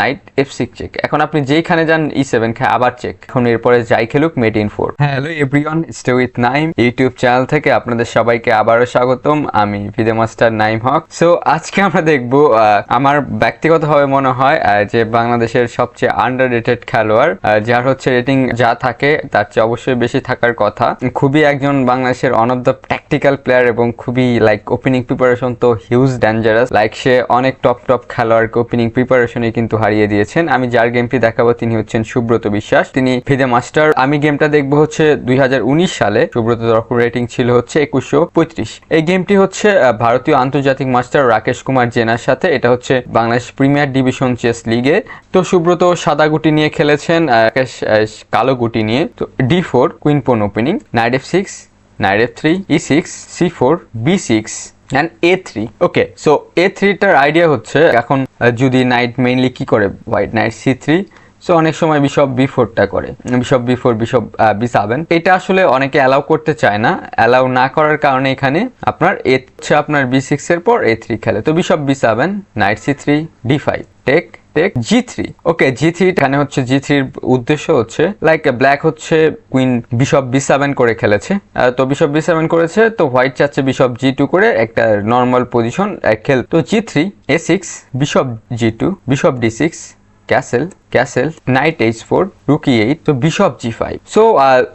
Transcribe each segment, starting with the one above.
Night F6 check. এখন আপনি যেইখানে যান E7 খায় আবার চেক। এখন এরপরে যাই খেলুক মেট in 4। Hello everyone, stay with Naim YouTube channel থেকে আপনাদের সবাইকে আবারও স্বাগতম। আমি ফিদে মাস্টার নাইম হক। সো আজকে আমরা দেখব আমার ব্যক্তিগতভাবে মনে হয় যে বাংলাদেশের সবচেয়ে আন্ডাররেটেড খেলোয়াড়, যার হচ্ছে রেটিং যা থাকে তার চেয়ে অবশ্যই বেশি থাকার কথা। খুবই একজন বাংলাদেশের on of the tactical player এবং খুবই লাইক ওপেনিং প্রিপারেশন তো হিউজ ডেঞ্জারাস। লাইক সে অনেক টপ খেলোয়াড়কে ওপেনিং প্রিপারেশনে কিন্তু হারিয়ে দিয়েছেন। আমি যার গেমটি দেখাবো তিনি হচ্ছেন সুব্রত বিশ্বাস, তিনি ফিদে মাস্টার। আমি গেমটা দেখবো হচ্ছে 2019 সালে। সুব্রত তখন রেটিং ছিল হচ্ছে 2135। এই গেমটি হচ্ছে ভারতীয় আন্তর্জাতিক মাস্টার রাকেশ কুমার জেনার সাথে। এটা হচ্ছে বাংলাদেশ প্রিমিয়ার ডিভিশন চেস লিগে। তো সুব্রত সাদা গুটি নিয়ে খেলেছেন, রাকেশ কালো গুটি নিয়ে। তো D4 কুইন পন opening, night F6, night F3, E6, C4, B6 and A3। Okay, so A3 টার আইডিয়া হচ্ছে এখন যদি নাইট মেইনলি কি করে, হোয়াইট নাইট C3, সো অনেক সময় বিশপ B4 টা করে, বিশপ B4, বিশপ B7। এটা আসলে অনেকে অ্যালাউ করতে চায় না। অ্যালাউ না করার কারণে এখানে আপনার হচ্ছে আপনার B6 এর পর A3 খেলে। তো bishop B7, knight C3, D5, take take G3। Okay, G3 এখানে হচ্ছে G3 এর উদ্দেশ্য হচ্ছে লাইক ব্ল্যাক হচ্ছে কুইন বিশপ B7 করে খেলেছে। তো বিশপ B7 করেছে, তো হোয়াইট চাচ্ছে বিশপ G2 করে একটা নর্মাল পজিশন খেল। তো G3, A6, bishop G2, bishop D6, castle castle, night H4, রুক E8, তো বিশপ G5। সো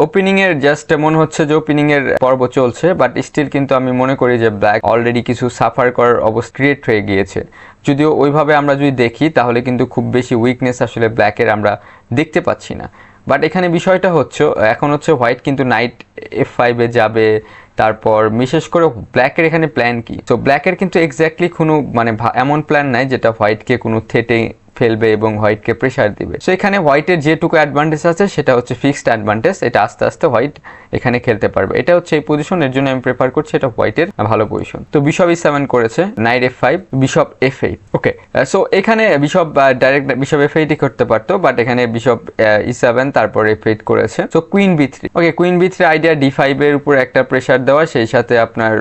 ওপেনিং এর জাস্ট মনে হচ্ছে যে ওপেনিং এর পর্ব চলছে, বাট স্টিল কিন্তু আমি মনে করি যে ব্ল্যাক অলরেডি কিছু সাফার করার অবস্থা ক্রিয়েট হয়ে গিয়েছে। যদিও ওইভাবে আমরা যদি দেখি তাহলে কিন্তু খুব বেশি উইকনেস আসলে ব্ল্যাকের আমরা দেখতে পাচ্ছি না। বাট এখানে বিষয়টা হচ্ছে এখন হচ্ছে হোয়াইট কিন্তু নাইট F5 এ যাবে। তারপর বিশেষ করে ব্ল্যাকের এখানে প্ল্যান কি? তো ব্ল্যাকের কিন্তু এক্স্যাক্টলি কোনো মানে এমন প্ল্যান নাই যেটা হোয়াইটকে কোনো থেটে ফেলবে এবং হোয়াইটকে প্রেসার দিবে। সো এখানে হোয়াইটের যেটুকু অ্যাডভান্টেজ আছে সেটা হচ্ছে ফিক্সড অ্যাডভান্টেজ। এটা আস্তে আস্তে হোয়াইট এখানে খেলতে পারবে। এটা হচ্ছে এই পজিশন, এর জন্য আমি প্রেফার করছি এটা হোয়াইটের ভালো পজিশন। তো বিশপ E7 করেছে, নাইট F5, বিশপ F8। ওকে, সো এখানে বিশপ ডাইরেক্ট বিশপ F8 করতে পারতো, বাট এখানে বিশপ E7 তারপর F8 করেছে। So queen B3। ওকে, কুইন B3 আইডিয়া D5 এর উপর একটা প্রেসার দেওয়া, সেই সাথে আপনার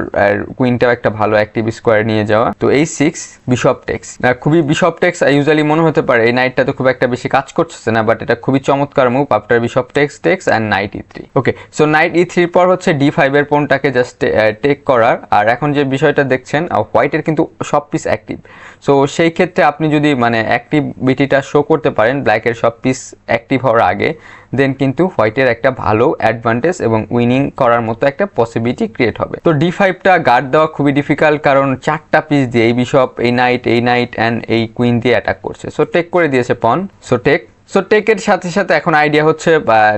কুইনটাও একটা ভালো অ্যাক্টিভ স্কোয়ার নিয়ে যাওয়া। তো H6, বিশপ টেক্স। খুবই বিশপ টেক্স ইউজুয়ালি মনে হতে পারে এই নাইটটা তো খুব একটা বেশি কাজ করছে না, বাট এটা খুবই চমৎকার move after bishop takes takes and knight E3। Okay, so knight E3 পর হচ্ছে D5 এর পনটাকে জাস্ট টেক করার। আর এখন যে বিষয়টা দেখছেন হোয়াইটের কিন্তু সব পিস অ্যাক্টিভ। সো সেই ক্ষেত্রে আপনি যদি মানে অ্যাক্টিভিটিটা শো করতে পারেন ব্ল্যাকের সব পিস অ্যাক্টিভ হওয়ার আগে, দেন কিন্তু হোয়াইটের একটা ভালো অ্যাডভান্টেজ এবং উইনিং করার মতো একটা পসিবিলিটি ক্রিয়েট হবে। তো D5টা গার্ড দেওয়া খুবই ডিফিকাল্ট, কারণ চারটা পিস দিয়ে এই বিশপ, এই নাইট অ্যান্ড এই কুইন দিয়ে অ্যাটাক করছে। সো টেক করে দিয়েছে পন। সো টেকের সাথে সাথে এখন আইডিয়া হচ্ছে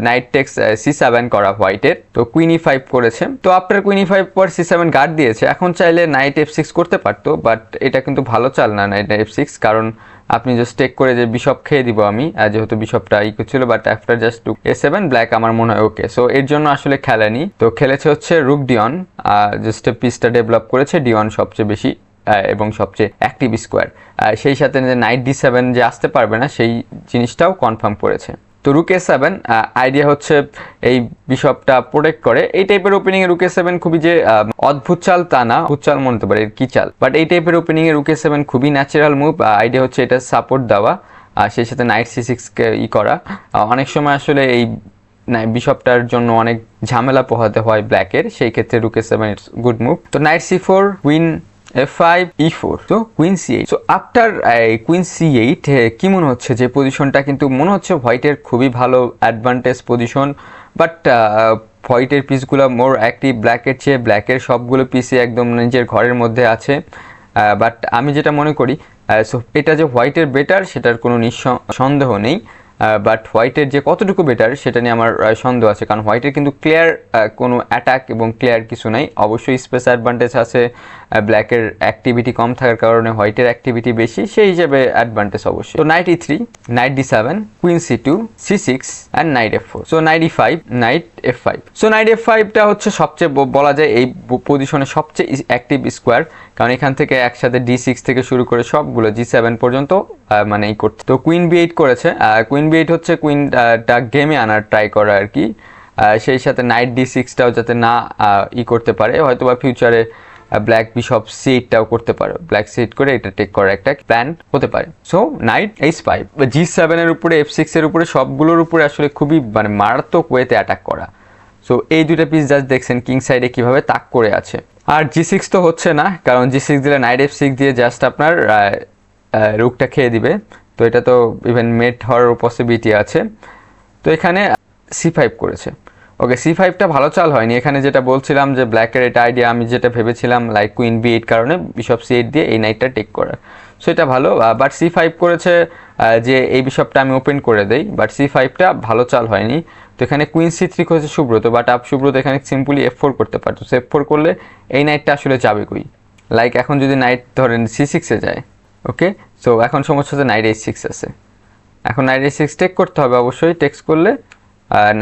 নাইট টেক্স C7 করা হোয়াইটের। তো কুইন E5 করেছে। তো আপনার কুইন E5 পর C7 গার্ড দিয়েছে। এখন চাইলে নাইট F6 করতে পারতো, বাট এটা কিন্তু ভালো চাল না নাইট F6, কারণ আপনি জাস্ট টেক করে যে বিশপ খেয়ে দিব আমি, যেহেতু বিশপটা করছিল। But after just to A7 black আমার মনে হয় ওকে। সো এর জন্য আসলে খেলেনি। তো খেলেছে হচ্ছে রুক D1, জাস্ট পিসটা ডেভেলপ করেছে D1 সবচেয়ে বেশি এবং সবচেয়ে অ্যাক্টিভ স্কোয়ার। সেই সাথে যে নাইট D7 যে আসতে পারবে না সেই জিনিসটাও কনফার্ম করেছে। তো রুক A7 আইডিয়া হচ্ছে এই বিশপটা প্রোটেক্ট করে। এই টাইপের ওপেনিং এ রুক A7 খুবই যে অদ্ভুত চাল তা না, অদ্ভুত চাল মনে হতে পারে কি চাল, বাট এই টাইপের ওপেনিং এ রুক A7 খুবই ন্যাচারাল মুভ। আইডিয়া হচ্ছে এটা সাপোর্ট দেওয়া, আর সেই সাথে নাইট C6 কে করা। অনেক সময় আসলে এই বিশপটার জন্য অনেক ঝামেলা পোহাতে হয় ব্ল্যাকের, সেই ক্ষেত্রে রুক A7 ইটস গুড মুভ। তো night C4, queen F5, E4, তো queen C8। So after queen C8 কি মনে হচ্ছে যে পজিশনটা কিন্তু মনে হচ্ছে হোয়াইটের খুবই ভালো অ্যাডভান্টেজ পজিশন, বাট হোয়াইটের পিসগুলো মোর অ্যাক্টিভ ব্ল্যাকের চেয়ে। ব্ল্যাকের সবগুলো পিসে একদম নিজের ঘরের মধ্যে আছে। বাট আমি যেটা মনে করি সো এটা যে হোয়াইটের বেটার সেটার কোনো সন্দেহ নেই, বাট হোয়াইটের যে কতটুকু বেটার সেটা নিয়ে আমার সন্দেহ আছে। কারণ হোয়াইটের কিন্তু ক্লিয়ার কোনো অ্যাটাক এবং ক্লিয়ার কিছু নাই। অবশ্যই স্পেস অ্যাডভান্টেজ আছে, ব্ল্যাকের অ্যাক্টিভিটি কম থাকার কারণে হোয়াইটের অ্যাক্টিভিটি বেশি, সেই হিসেবে অ্যাডভান্টেজ অবশ্যই। তো knight E3, knight D7, queen C2, C6 and knight F4। So knight E5, knight F5। So knight F5টা হচ্ছে সবচেয়ে বলা যায় এই পজিশনে সবচেয়ে অ্যাক্টিভ স্কোয়ার, কারণ এখান থেকে একসাথে D6 থেকে শুরু করে সবগুলো G7 পর্যন্ত মানে এই করতে। তো কুইন B8 করেছে। কুইন B8 হচ্ছে কুইনটা গেমে আনার ট্রাই করা আর কি। সেই সাথে নাইট D6টাও যাতে না করতে পারে, হয়তো বা ফিউচারে ব্ল্যাক বিশপ সি8টাও করতে পারে, ব্ল্যাক সি8 করে এটা টেক করার একটা প্ল্যান হতে পারে। সো নাইট H5 G7 এর উপরে F6 এর উপরে সবগুলোর উপরে আসলে খুবই মানে মারাত্মক ওয়েতে অ্যাটাক করা। সো এই দুইটা পিস জাস্ট দেখছেন কিং সাইডে কিভাবে তাক করে আছে। আর G6 তো হচ্ছে না, কারণ G6 দিলে নাইট F6 দিয়ে জাস্ট আপনার রুকটা খেয়ে দিবে, তো এটা তো ইভেন মেট হওয়ার পসিবিলিটি আছে। তো এখানে C5 করেছে। ওকে, C5টা ভালো চাল হয়নি। এখানে যেটা বলছিলাম যে ব্ল্যাকের এটা আইডিয়া, আমি যেটা ভেবেছিলাম লাইক কুইন B8 কারণে বিশপ C8 দিয়ে এই নাইটটা টেক করা, সো এটা ভালো। বাট C5 করেছে যে এই বিশপটা আমি ওপেন করে দেই, বাট C5টা ভালো চাল হয়নি। তো এখানে কুইন C3 করেছে সুব্রত, বাট সুব্রত এখানে সিম্পলি F4 করতে পারতো। সো F4 করলে এই নাইটটা আসলে যাবে কই, লাইক এখন যদি নাইট ধরেন C6-এ যায়, ওকে, সো এখন সমস্যা হচ্ছে নাইট H6 আছে, এখন নাইট H6 টেক করতে হবে অবশ্যই। টেক্স করলে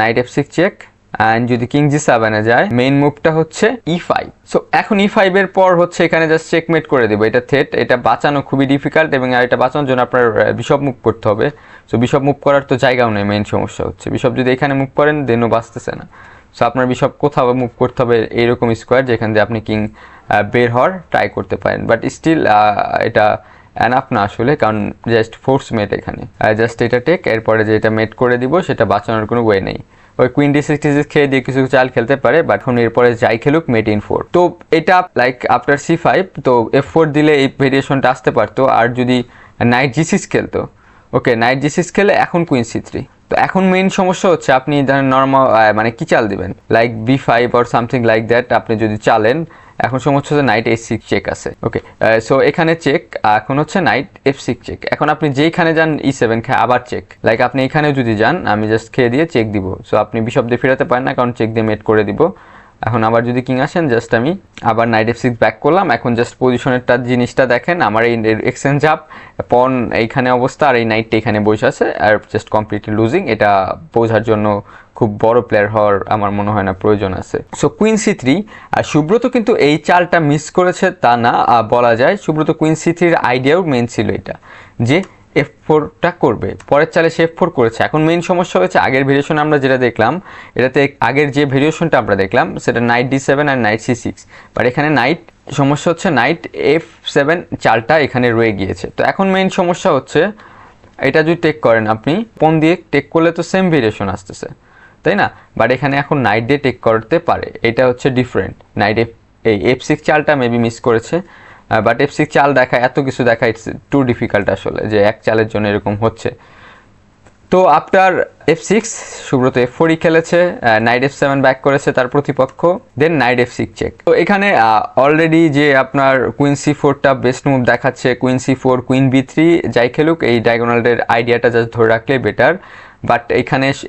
নাইট F6 চেক, অ্যান্ড যদি কিং G7-এ যায় মেইন মুভটা হচ্ছে E5। সো এখন E5 এর পর হচ্ছে এখানে জাস্ট চেকমেট করে দেবো। এটা থ্রেট, এটা বাঁচানো খুবই ডিফিকাল্ট, এবং এটা বাঁচানোর জন্য আপনার বিশপ মুভ করতে হবে। সো বিশপ মুভ করার তো জায়গাও নেই, মেইন সমস্যা হচ্ছে বিশপ যদি এখানে মুভ করেন দেনও বাঁচতেছে না। সো আপনার বিশপ কোথাও মুভ করতে হবে এইরকম স্কোয়ার যেখান দিয়ে আপনি কিং বের হওয়ার ট্রাই করতে পারেন, বাট স্টিল এটা এনাফ না আসলে, কারণ জাস্ট ফোর্স মেট এখানে, জাস্ট এটা টেক, এরপরে যে এটা মেট করে দিব সেটা বাঁচানোর কোনো ওয়ে নেই। ওই কুইন D6 খেয়ে দিয়ে কিছু চাল খেলতে পারে, বাট এখন এরপরে যাই খেলুক মেট ইন4। তো এটা লাইক আফটার C5 তো F4 দিলে এই ভেরিয়েশনটা আসতে পারতো। আর যদি নাইট G6 খেলতো, ওকে, নাইট G6 খেলে এখন কুইন C3। তো এখন মেইন সমস্যা হচ্ছে আপনি ধরেন নর্মাল মানে কি চাল দিবেন, like B5 or something like that আপনি যদি চালেন। এখন সমস্যা হচ্ছে নাইট H6 চেক আছে, ওকে, সো এখানে চেক, এখন হচ্ছে নাইট F6 চেক। এখন আপনি যেইখানে যান E7 খেয়ে আবার চেক, লাইক আপনি এখানেও যদি যান আমি জাস্ট খেয়ে দিয়ে চেক দিব। সো আপনি বিশপ দিয়ে ফেরাতে পারেন না, কারণ চেক দিয়ে মেট করে দিব। এখন আবার যদি কিং আসেন জাস্ট আমি আবার নাইট F6 ব্যাক করলাম। এখন জাস্ট পজিশনেরটা জিনিসটা দেখেন, আমার এই এক্সচেঞ্জ আপ পন এইখানে অবস্থা আর এই নাইটটা এখানে বসে আছে, আর জাস্ট কমপ্লিটলি লুজিং। এটা বোঝার জন্য খুব বড় প্লেয়ার হওয়ার আমার মনে হয় না প্রয়োজন আছে। সো কুইন C3, আর সুব্রত কিন্তু এই চালটা মিস করেছে তা না বলা যায়। সুব্রত কুইন C3-র আইডিয়াও মেন ছিল এটা যে F4টা করবে, পরের চালে সে F4 করেছে। এখন মেইন সমস্যা হয়েছে আগের ভেরিয়েশন আমরা যেটা দেখলাম, এটাতে আগের যে ভেরিয়েশনটা আমরা দেখলাম সেটা নাইট D7 আর নাইট C6, বাট এখানে নাইট সমস্যা হচ্ছে নাইট F7 চালটা এখানে রয়ে গিয়েছে। তো এখন মেইন সমস্যা হচ্ছে এটা যদি টেক করেন আপনি পন দিয়ে টেক করলে তো সেম ভেরিয়েশন আসতেছে, তাই না? বাট এখানে এখন নাইট দিয়ে টেক করতে পারে, এটা হচ্ছে ডিফারেন্ট। নাইট এই F6 চালটা মেবি মিস করেছে, বাট F6 চাল দেখা এত কিছু দেখা ইটস টু ডিফিকাল্ট আসলে, যে এক চালের জন্য এরকম হচ্ছে। তো আফটার F6 সুব্রত F4ই খেলেছে, নাইট F7 ব্যাক করেছে তার প্রতিপক্ষ, দেন নাইট F6 চেক। তো এখানে অলরেডি যে আপনার কুইন C4টা বেস্ট মুভ দেখাচ্ছে, কুইন C4 কুইন B3 যাই খেলুক এই ডায়াগোনালের আইডিয়াটা জাস্ট ধরে রাখলে বেটার। বাট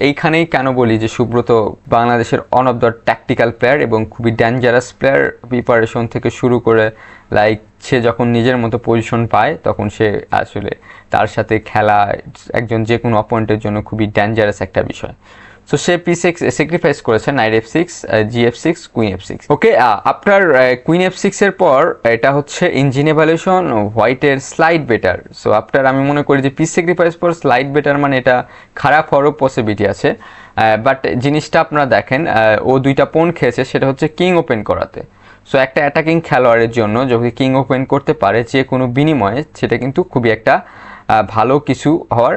এইখানেই কেন বলি যে সুব্রত বাংলাদেশের on of the tactical player এবং খুবই ডেঞ্জারাস প্লেয়ার। প্রিপারেশন থেকে শুরু করে লাইক সে যখন নিজের মতো পজিশন পায় তখন সে আসলে তার সাথে খেলা একজন যে কোনো অপোনেন্টের জন্য খুবই ডেঞ্জারাস একটা বিষয়। সো সে পিস স্যাক্রিফাইস করেছে night F6 G6 queen F6। ওকে, আপনার কুইন F6 এর পর এটা হচ্ছে ইঞ্জিন এভালুয়েশন হোয়াইটের স্লাইড বেটার। সো আপনার আমি মনে করি যে পিস স্যাক্রিফাইস পর স্লাইড বেটার মানে এটা খারাপ হওয়ারও পসিবিলিটি আছে। বাট জিনিসটা আপনারা দেখেন, ও দুইটা পন খেয়েছে সেটা হচ্ছে কিং ওপেন করাতে। সো একটা অ্যাটাকিং খেলোয়াড়ের জন্য যদি কিং ওপেন করতে পারে যে কোনো বিনিময়ে, সেটা কিন্তু খুবই একটা ভালো কিছু হওয়ার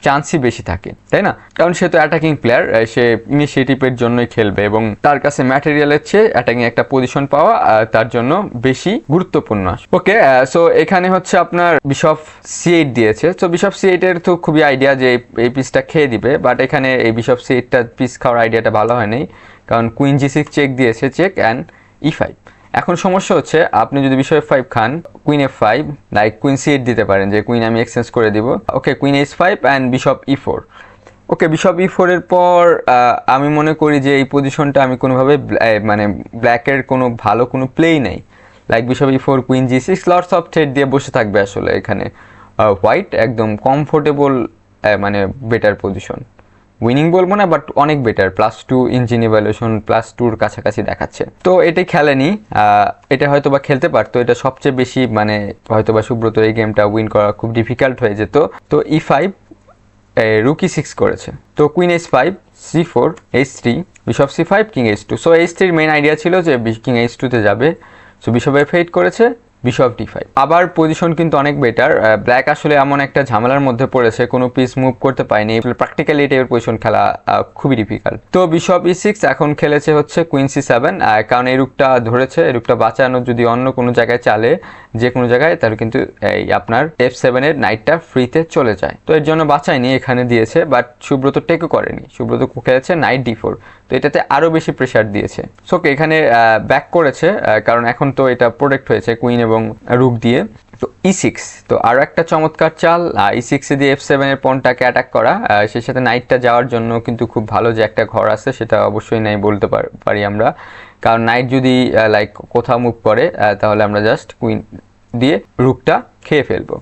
চান্সই বেশি থাকে, তাই না? কারণ সে তো অ্যাটাকিং প্লেয়ার, সে ইনিশিয়েটিভের জন্যই খেলবে এবং তার কাছে ম্যাটেরিয়ালের চেয়ে অ্যাটাকিং একটা পজিশন পাওয়া তার জন্য বেশি গুরুত্বপূর্ণ। ওকে, সো এখানে হচ্ছে আপনার বিশপ C8 দিয়েছে। তো বিশপ C8 এর তো খুবই আইডিয়া যে এই পিসটা খেয়ে দিবে, বাট এখানে এই বিশপ C8টা পিস খাওয়ার আইডিয়াটা ভালো হয়নি, কারণ কুইন G6 চেক দিয়েছে, চেক অ্যান্ড E5। এখন সমস্যা হচ্ছে আপনি যদি বিশপ F5 খান, queen F5 like queen C8 দিতে পারেন যে কুইন আমি এক্সচেঞ্জ করে দিব। Okay, queen H5 and bishop E4। Okay, bishop E4 এর পর আমি মনে করি যে এই পজিশনটা আমি কোনোভাবে মানে ব্ল্যাকের কোনো ভালো কোনো প্লেই নেই। Like bishop E4 queen G6 lots of thread দিয়ে বসে থাকবে আসলে এখানে। হোয়াইট একদম কমফোর্টেবল মানে বেটার পজিশন, উইনিং বলবো না বাট অনেক বেটার, +2 ইঞ্জিন ইভ্যালুয়েশন +2-র কাছাকাছি দেখাচ্ছে। তো এটাই খেলেনি, এটা হয়তো বা খেলতে পারতো, এটা সবচেয়ে বেশি মানে হয়তো বা সুব্রত এই গেমটা উইন করা খুব ডিফিকাল্ট হয়ে যেত। তো E5 রুক E6 করেছে, তো queen H5 C4 H3 bishop C5 king H2। So H3-র মেইন আইডিয়া ছিল যে কিং H2-তে যাবে। সো বিশপ F8 করেছে, বিশপ D5। আবার পজিশন কিন্তু অনেক বেটার। ব্ল্যাক আসলে এমন একটা ঝামেলার মধ্যে পড়েছে, কোনো পিস মুভ করতে পায়নি, প্র্যাকটিক্যালি এই টাইপের পজিশন খেলা খুবই ডিফিকাল্ট। তো বিশপ E6 এখন খেলেছে হচ্ছে কুইন C7, কারণ এই রুকটা ধরেছে, এই রুকটা বাঁচানো যদি অন্য কোনো জায়গায় চালে, যে কোনো জায়গায়, তাহলে কিন্তু এই আপনার F7 এর নাইটটা ফ্রিতে চলে যায়। তো এর জন্য বাঁচায়নি, এখানে দিয়েছে, বাট সুব্রত টেকও করেনি, সুব্রত খেলেছে নাইট D4। তো এটাতে আরও বেশি প্রেশার দিয়েছে। সো এখানে ব্যাক করেছে, কারণ এখন তো এটা প্রোটেক্ট হয়েছে কুইন এবং রুক দিয়ে। তো E6, তো আরও একটা চমৎকার চাল, E6 দিয়ে F7 এর পনটাকে অ্যাটাক করা, সেই সাথে নাইটটা যাওয়ার জন্য কিন্তু খুব ভালো যে একটা ঘর আছে, সেটা অবশ্যই নাই বলতে পারি আমরা, কারণ নাইট যদি লাইক কোথাও মুভ করে তাহলে আমরা জাস্ট কুইন দিয়ে রুকটা খেয়ে ফেলবো।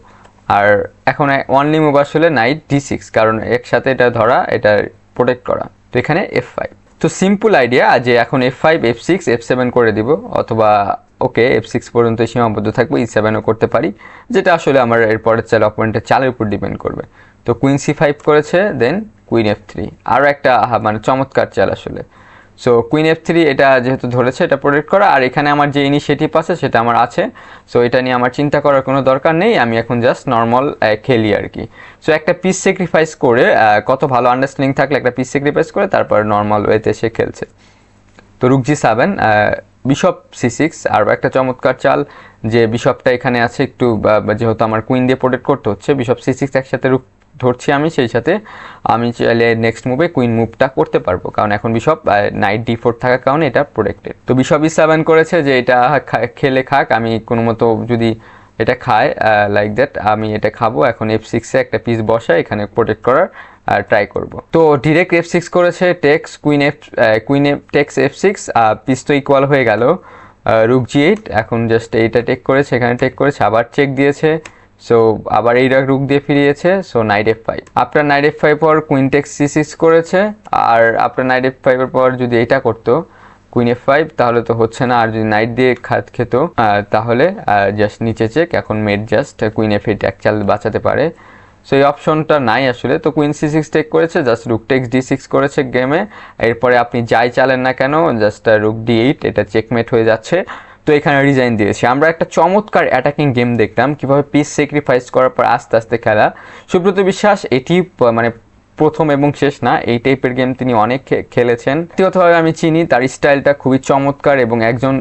আর এখন অনলি মুভ আসলে নাইট D6, কারণ একসাথে এটা ধরা, এটা প্রোটেক্ট করা। তো এখানে F5। তো সিম্পল আইডিয়া যে এখন F5, F6, F7 করে দিব, অথবা ওকে F6 পর্যন্ত সীমাবদ্ধ থাকবো, E7ও করতে পারি, যেটা আসলে আমার এরপরের চাল অপোনেন্টের চালের উপর ডিপেন্ড করবে। তো কুইন C5 করেছে, দেন কুইন F3, আরও একটা মানে চমৎকার চাল আসলে। সো কুইন F3 এটা যেহেতু ধরেছে, এটা প্রোটেক্ট করা, আর এখানে আমার যে ইনিশিয়েটিভ আছে সেটা আমার আছে। সো এটা নিয়ে আমার চিন্তা করার কোনো দরকার নেই, আমি এখন জাস্ট নর্মাল খেলি আর কি। সো একটা পিস স্যাক্রিফাইস করে, কত ভালো আন্ডারস্ট্যান্ডিং থাকলে একটা পিস স্যাক্রিফাইস করে তারপর নর্মাল ওয়েতে সে খেলছে। তো রুক G7, বিশপ C6, আর একটা চমৎকার চাল যে বিশপটা এখানে আছে একটু, যেহেতু আমার কুইন দিয়ে প্রোটেক্ট করতে হচ্ছে, বিশপ C6 একসাথে রুক ধরছি আমি, সেই সাথে আমি চাইলে নেক্সট মুভে কুইন মুভটা করতে পারবো, কারণ এখন বিশপ নাইট D4 থাকার কারণে এটা প্রোটেক্টেড। তো বিশপ E7 করেছে যে এটা খেলে খাক, আমি কোনো মতো যদি এটা খায় লাইক দ্যাট, আমি এটা খাবো। এখন F6-এ একটা পিস বসা, এখানে প্রোটেক্ট করার ট্রাই করব। তো ডিরেক্ট F6 করেছে, takes queen takes F6, piece তো ইকুয়াল হয়ে গেল। রুক G8, এখন জাস্ট এইটা টেক করেছে, এখানে টেক করেছে, আবার চেক দিয়েছে, সো আবার এইটা রুক দিয়ে ফিরিয়েছে। সো নাইট F5, আপনার নাইট F5 পর কুইন টেক্স C6 করেছে, আর আপনার নাইট F5 এর পর যদি এটা করতো কুইন F5, তাহলে তো হচ্ছে না, আর যদি নাইট দিয়ে খেত তাহলে জাস্ট নিচে চেক, এখন মেড জাস্ট কুইন F8 এক চাল বাঁচাতে পারে। সো এই অপশনটা নাই আসলে। তো কুইন C6 টেক করেছে, জাস্ট রুক টেক্স D6 করেছে গেমে, এরপরে আপনি যাই চালেন না কেন জাস্ট রুক D8, এটা চেকমেট হয়ে যাচ্ছে। তো এখানে রিজাইন দিয়েছি। আমরা একটা চমৎকার অ্যাটাকিং গেম দেখলাম, কিভাবে পিস স্যাক্রিফাইস করার পর আস্তে আস্তে খেলা। সুব্রত বিশ্বাস এটি মানে প্রথম এবং শেষ না, এই টাইপের গেম তিনি অনেক খেলেছেন। ব্যক্তিগতভাবে আমি চিনি, তার স্টাইলটা খুবই চমৎকার এবং একজন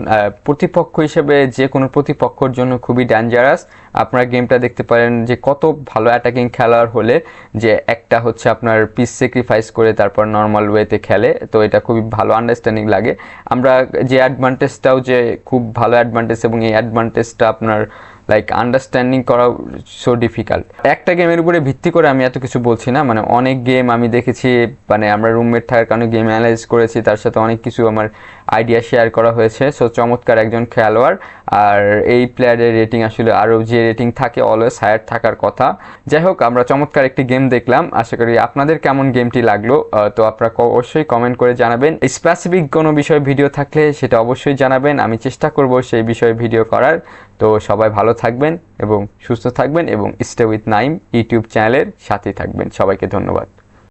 প্রতিপক্ষ হিসেবে যে কোনো প্রতিপক্ষর জন্য খুবই ডেঞ্জারাস। আপনারা গেমটা দেখতে পারেন যে কত ভালো অ্যাটাকিং খেলার হলে যে একটা হচ্ছে আপনার পিস স্যাক্রিফাইস করে তারপর নর্মাল ওয়েতে খেলে, তো এটা খুবই ভালো আন্ডারস্ট্যান্ডিং লাগে। আমরা যে অ্যাডভান্টেজটাও যে খুব ভালো অ্যাডভান্টেজ, এবং এই অ্যাডভান্টেজটা আপনার লাইক আন্ডারস্ট্যান্ডিং করা সো ডিফিকাল্ট। একটা গেমের উপরে ভিত্তি করে আমি এত কিছু বলছি না, মানে অনেক গেম আমি দেখেছি, মানে আমরা রুমমেট থাকার কারণে গেম অ্যানালাইজ করেছি, তার সাথে অনেক কিছু আমার আইডিয়া শেয়ার করা হয়েছে। সো চমৎকার একজন খেলোয়াড়, আর এই প্লেয়ারের রেটিং আসলে আরও যে রেটিং থাকে অলওয়েজ হায়ার থাকার কথা। যাই হোক, আমরা চমৎকার একটি গেম দেখলাম, আশা করি আপনাদের কেমন গেমটি লাগলো। তো আপনারা অবশ্যই কমেন্ট করে জানাবেন। স্পেসিফিক কোনো বিষয়ে ভিডিও থাকলে সেটা অবশ্যই জানাবেন, আমি চেষ্টা করব সেই বিষয়ে ভিডিও করার। তো সবাই ভালো থাকবেন এবং সুস্থ থাকবেন, এবং স্টে উইথ নাইম ইউটিউব চ্যানেলের সাথেই থাকবেন। সবাইকে ধন্যবাদ।